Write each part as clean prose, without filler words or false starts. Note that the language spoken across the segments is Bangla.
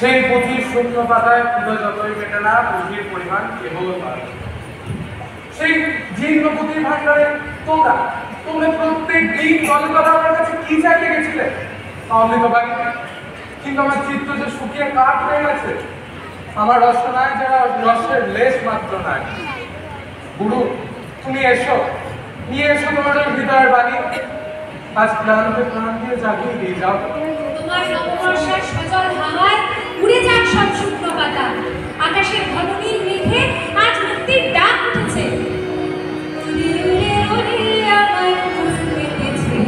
সেই পুঁথির শুকনো পাতায় পুজো যতই মেটে না, পুঁথির পরিমাণ কেবল বাড়ে। সেই জীর্ণ পুঁথির ভাণ্ডারে তোমরা প্রত্যেক দিন গতকাল আমার কাছে কি চাইতে গেছিলে? অমৃত বাণী। কিন্তু আমার চিত্ত যে শুকিয়ে কাঠ হয়ে গেছে, আমার রসনায় যারা রসের লেশ মাত্র নাই। গুরু, তুমি এসো, নিয়ে এসো তোমার হৃদয়ের বাণী। আজ প্রাণকে প্রাণ দিয়ে জাগিয়ে দিয়ে যাও। তোমার নববর্ষার সজল হাওয়ায় উড়ে যাক সব শুকনো পাতা। আকাশের ঘন নীল মেঘে আজ মুক্তির ডাক উঠেছে। উড়ে উড়ে উড়ে আমার বুক মেতেছে,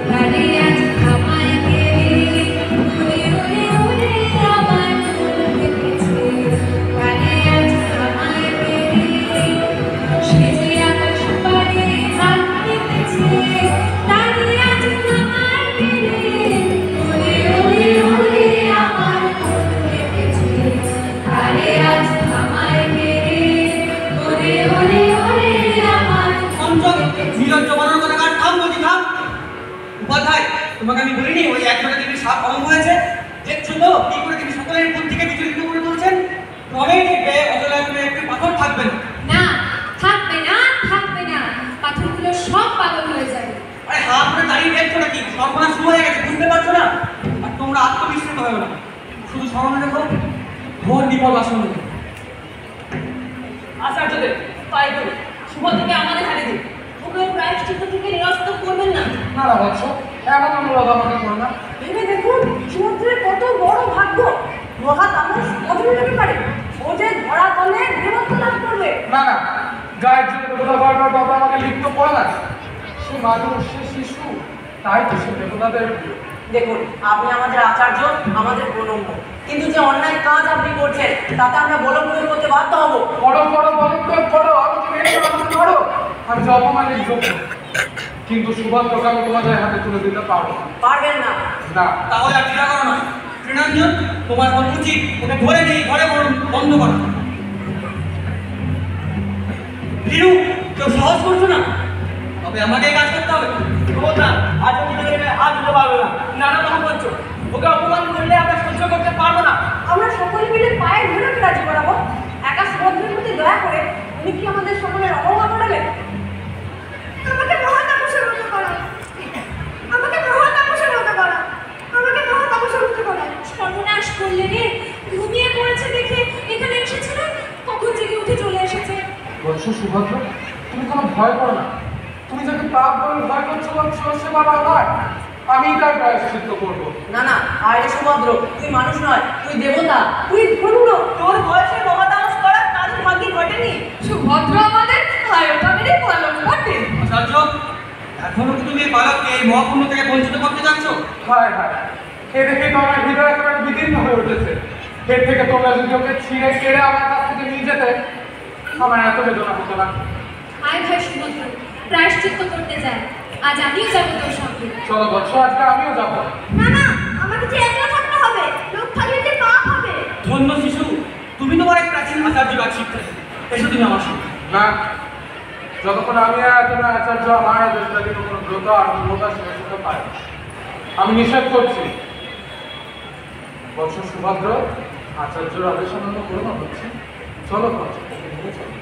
গানে আজ থামায় গেলে। উড়ে উড়ে উড়ে আমার বুক মেতেছে, গানে আজ থামায় গেলে। সেজে আকাশ পানে হাত পেতেছে, তারে আজ থামায় গেলে। উড়ে উড়ে উড়ে আমার বুক মেতেছে, তারে আজ থামায় গেলে। উড়ে উড়ে উড়ে আমার উপাধ্যায়, তোমাকে আমি বলিনি ওই একজনের তিনি সাপ অঙ্গ হয়েছে? দেখছো তো কি করে তিনি সকলের বুদ্ধিকে বিচলিত করে তুলছেন? ক্রমেই দেখবে অজলায় তুমি একটি পাথর থাকবে না। না, থাকবে না, থাকবে না। পাথরগুলো সব পাগল হয়ে যাবে। আরে হাত করে দাঁড়িয়ে দেখছো নাকি? সর্বনাশ শুরু হয়ে গেছে, বুঝতে পারছো না? আর তোমরা আত্মবিশ্বাস হবে না, শুধু স্মরণে রেখো ঘোর বিপদ আসন্ন। আচার্যদের পাই করি, সুভদ্রাকে আমাদের হাতে দিন। ওকে প্রায়শ্চিত্ত থেকে নিরস্ত করবেন না। না না বৎস, এমন অনুরোধ আমাকে করো না। ভেবে দেখুন সুভদ্রের কত বড় ভাগ্য। মহা তামস অধরতে পারে, ও যে ধরা তলে দেবত্ব লাভ করবে। না না, গায়ের জন্য দেবতা বারবার বাবা আমাকে লিপ্ত করে না। সে মানুষ, সে শিশু, তাই তো সে দেবতাদের প্রিয়। দেখুন, আপনি আমাদের আচার্য, আমাদের প্রণম্য, কিন্তু যে অন্যায় কাজ আপনি করছেন তাতে আমরা বলপ্রয়োগ করতে বাধ্য হব। করো করো বলপ্রয়োগ করো, আমি যে মেয়ে মানুষ করো, আমি যে অপমানের যোগ্য। কিন্তু সুভদ্রকে আমি তোমাদের হাতে তুলে দিতে পারবো না। পারবেন না। না, তাহলে আর চিন্তা করো না তৃণাঞ্জন, তোমার এখন উচিত ওকে ধরে নিয়ে ঘরে বন্ধ করো। ভীরু, কেউ সাহস করছো না? তবে আমাকে এই কাজ করতে হবে। না, আজ নিজেদের হাত দিতে পারবে না। নানা কথা বলছো, ওকে অপমান করলে আমরা সহ্য করতে পারবো না। আমরা সকলে মিলে পায়ে ধরে ওকে রাজি করাবো। একা সুভদ্রের প্রতি দয়া করে উনি কি আমাদের সকলের অবহেলা করাবেন? আমাকে মহা তাপসের মতো করা, আমাকে মহা তাপসের মতো করা, আমাকে মহা তাপসের মতো করা। সর্বনাশ করলে রে, ঘুমিয়ে পড়েছে দেখে এখানে এসেছিল, কখন জেগে উঠে চলে এসেছে। বৎস সুভদ্র, তুমি কোনো ভয় করো না। তুমি যাকে পাপ বলে ভয় করছো বৎস, সে বাবা আমার। আমি তার প্রায়শ্চিত্ত করবো। না না, আরে সুভদ্র, তুই মানুষ নয়, তুই দেবতা, তুই ধরুন। তোর বয়সে মহা তাপস করার কাজ ভাগ্যে ঘটেনি। সুভদ্র আমাদের আয়তনের পালন ঘটে। আচার্য, এখনো কি তুমি এই বালককে এই মহাপুণ্য থেকে বঞ্চিত করতে চাচ্ছ? হায় হায়, এ দেখে তো আমার হৃদয় একেবারে বিদীর্ণ হয়ে উঠেছে। এর থেকে তোমরা যদি ওকে ছিঁড়ে কেড়ে আমার কাছ থেকে নিয়ে যেতে, আমার এত বেদনা হতো না। আয় ভাই সুভদ্র, প্রায়শ্চিত্ত করতে যায়। আজ আমিও যাবো তোর সঙ্গে। চলো বৎস, আজকে আমিও যাবো। না না, আমাকে যে একলা থাকতে হবে, লোক থাকলে যে পাপ হবে। ধন্য শিশু, তুমি তোমার এক প্রাচীন আচার্য কাজ শিখতে। এসো তুমি আমার সঙ্গে। না, যতক্ষণ আমি এতটা আচার্য আমার দেশটাকে কোনো ব্রত আর মূলতা শেষ হতে পারে, আমি নিষেধ করছি। বৎস সুভদ্র, আচার্যর আদেশ অমান্য করো না বলছি। চলো বৎস, চলো।